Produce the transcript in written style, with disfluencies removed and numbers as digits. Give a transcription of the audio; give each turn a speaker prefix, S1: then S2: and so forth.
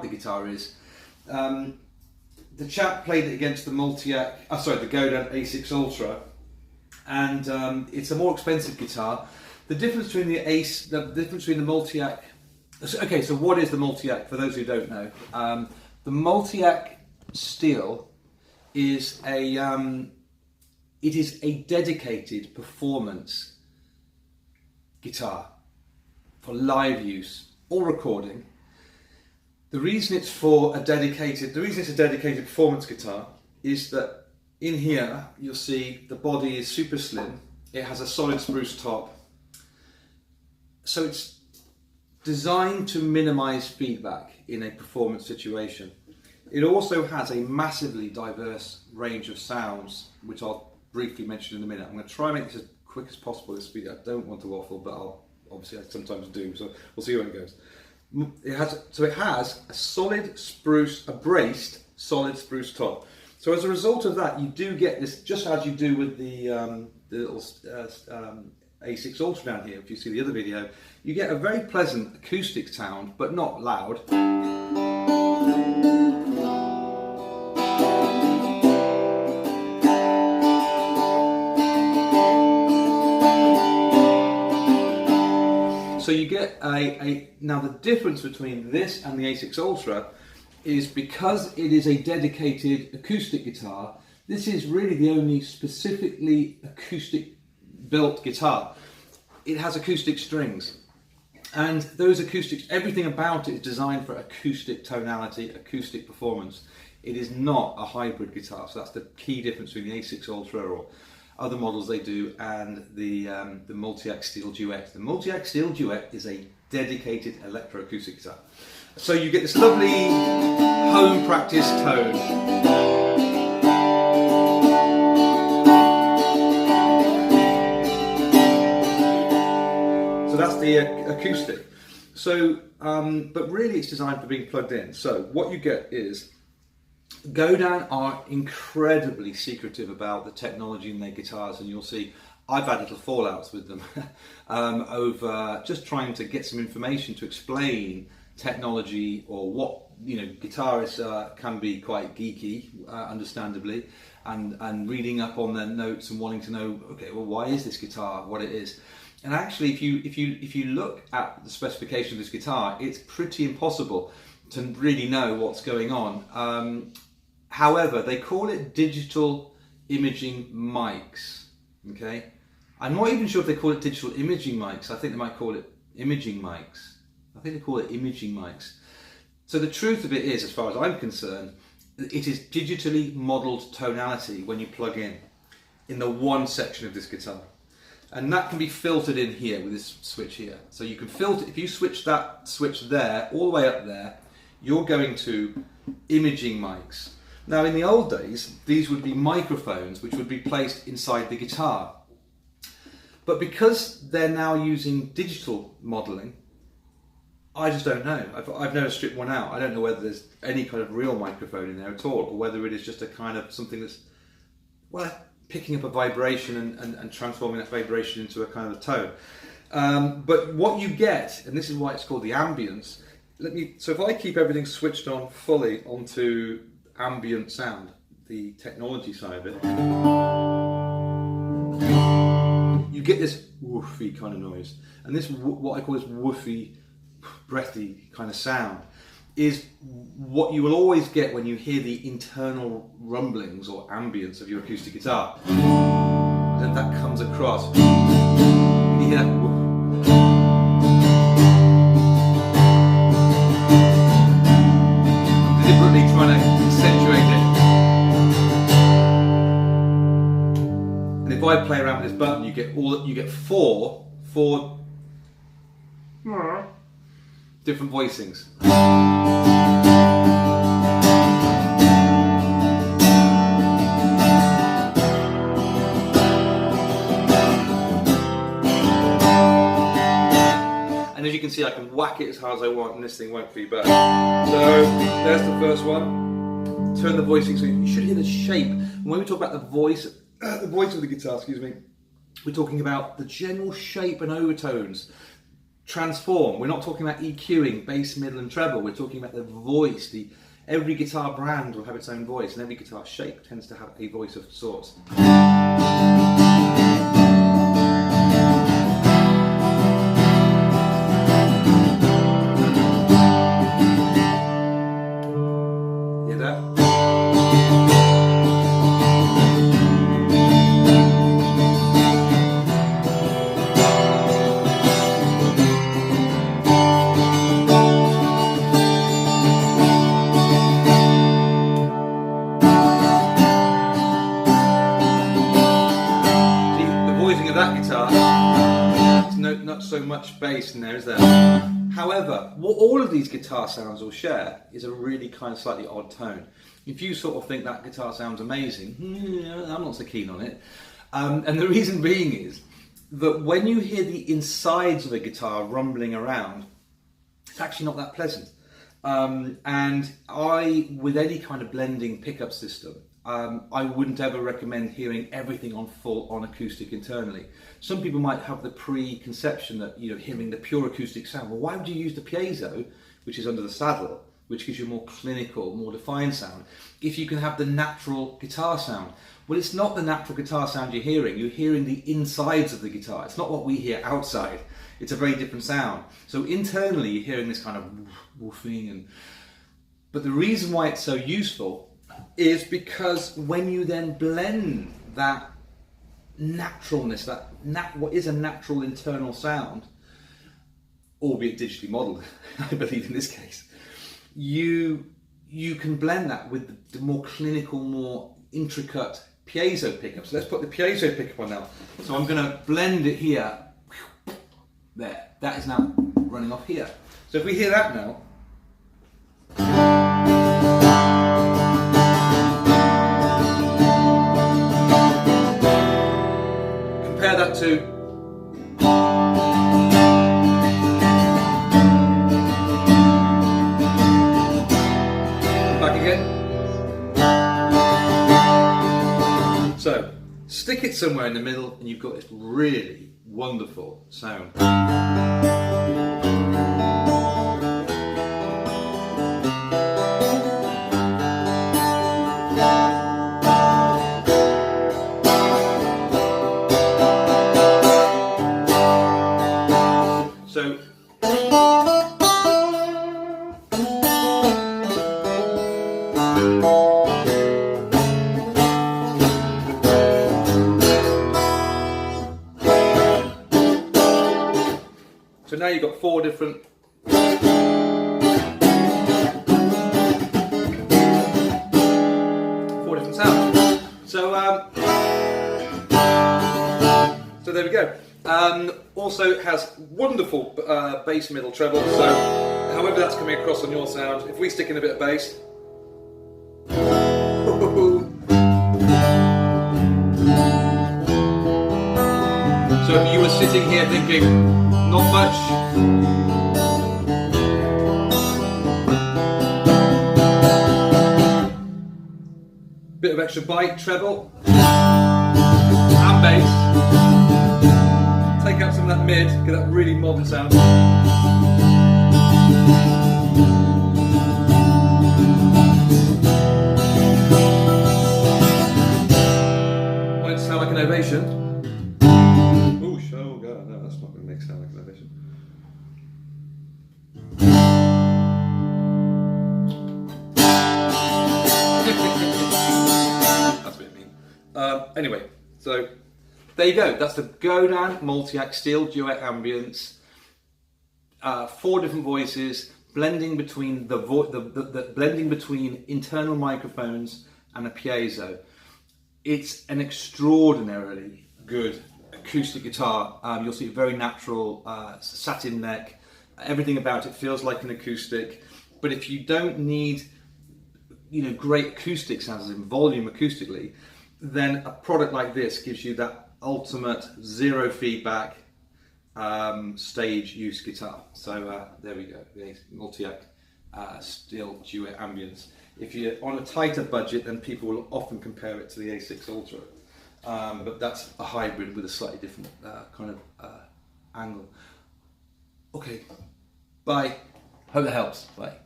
S1: the guitar is, the chap played it against the Multiac, the Godin A6 Ultra, and it's a more expensive guitar. The difference between the Multiac. Okay, so what is the Multiac? For those who don't know, the Multiac steel is it is a dedicated performance guitar for live use or recording. The reason it's a dedicated performance guitar is that in here you'll see the body is super slim. It has a solid spruce top, so it's designed to minimize feedback in a performance situation. It also has a massively diverse range of sounds, which I'll briefly mention in a minute. I'm going to try and make this as quick as possible, this video. I don't want to waffle, but I sometimes do, so we'll see how it goes. It has a braced solid spruce top. So as a result of that, you do get this, just as you do with the little A6 Ultra down here. If you see the other video, you get a very pleasant acoustic sound, but not loud. So you get now the difference between this and the A6 Ultra is because it is a dedicated acoustic guitar, this is really the only specifically acoustic built guitar. It has acoustic strings, and those acoustics, everything about it is designed for acoustic tonality, acoustic performance. It is not a hybrid guitar, so that's the key difference between the A6 Ultra or other models they do and the Multiac Steel Duet. The Multiac Steel Duet is a dedicated electroacoustic guitar. So you get this lovely home practice tone. So that's the acoustic. So, but really it's designed for being plugged in. So what you get is, Godin are incredibly secretive about the technology in their guitars, and you'll see I've had little fallouts with them over just trying to get some information to explain technology, or what, guitarists can be quite geeky, understandably, and reading up on their notes and wanting to know, okay, well, why is this guitar what it is? And actually, if you look at the specification of this guitar, it's pretty impossible to really know what's going on. However, they call it digital imaging mics. Okay, I'm not even sure if they call it digital imaging mics. I think they might call it imaging mics. I think they call it imaging mics. So the truth of it is, as far as I'm concerned, it is digitally modelled tonality when you plug in the one section of this guitar. And that can be filtered in here with this switch here. So you can filter, if you switch that switch there, all the way up there, you're going to imaging mics. Now in the old days, these would be microphones which would be placed inside the guitar. But because they're now using digital modelling, I just don't know. I've never stripped one out. I don't know whether there's any kind of real microphone in there at all, or whether it is just a kind of something that's, well, picking up a vibration and transforming that vibration into a kind of tone. But what you get, and this is why it's called the ambience, so if I keep everything switched on fully onto ambient sound, the technology side of it, you get this woofy kind of noise. And this, what I call this woofy, breathy kind of sound, is what you will always get when you hear the internal rumblings or ambience of your acoustic guitar. And then that comes across. You hear that woof. Deliberately trying to accentuate it. And if I play around with this button, you get four different voicings. And as you can see, I can whack it as hard as I want and this thing won't feedback. So there's the first one. Turn the voicing so you should hear the shape. And when we talk about the voice of the guitar, we're talking about the general shape and overtones. transform. We're not talking about EQing, bass, middle and treble. We're talking about the voice. Every guitar brand will have its own voice, and every guitar shape tends to have a voice of sorts. Hear that? Not so much bass in there, is there? However, what all of these guitar sounds will share is a really kind of slightly odd tone. If you sort of think that guitar sounds amazing, I'm not so keen on it. And the reason being is that when you hear the insides of a guitar rumbling around, it's actually not that pleasant. And with any kind of blending pickup system, I wouldn't ever recommend hearing everything on full on acoustic internally. Some people might have the preconception that, hearing the pure acoustic sound. Well, why would you use the piezo, which is under the saddle, which gives you a more clinical, more defined sound, if you can have the natural guitar sound? Well, it's not the natural guitar sound you're hearing. You're hearing the insides of the guitar. It's not what we hear outside. It's a very different sound. So internally, you're hearing this kind of woofing. But the reason why it's so useful is because when you then blend that naturalness, what is a natural internal sound, albeit digitally modelled, I believe in this case, you can blend that with the more clinical, more intricate piezo pickups. So let's put the piezo pickup on now. So I'm going to blend it here. There. That is now running off here. So if we hear that now, compare that to back again. So stick it somewhere in the middle and you've got this really wonderful sound. So now you've got four different sounds. So there we go. Also it has wonderful bass, middle, treble. So however that's coming across on your sound, if we stick in a bit of bass. So if you were sitting here thinking, not much, bit of extra bite, treble, and bass. Take out some of that mid, get that really modern sound. Want it to sound like an ovation? Oh god, no, that's not going to make sound like an ovation. That's what I mean. Anyway, so there you go. That's the Godin Multiac Steel Duet Ambiance. Four different voices, blending between the blending between internal microphones and a piezo. It's an extraordinarily good acoustic guitar. You'll see a very natural satin neck. Everything about it feels like an acoustic. But if you don't need, great acoustic sounds, as in volume acoustically, then a product like this gives you that ultimate zero feedback stage use guitar. So there we go, the Multiac Steel Duet Ambiance. If you're on a tighter budget, then people will often compare it to the A6 Ultra. But that's a hybrid with a slightly different kind of angle. Okay, bye. Hope that helps. Bye.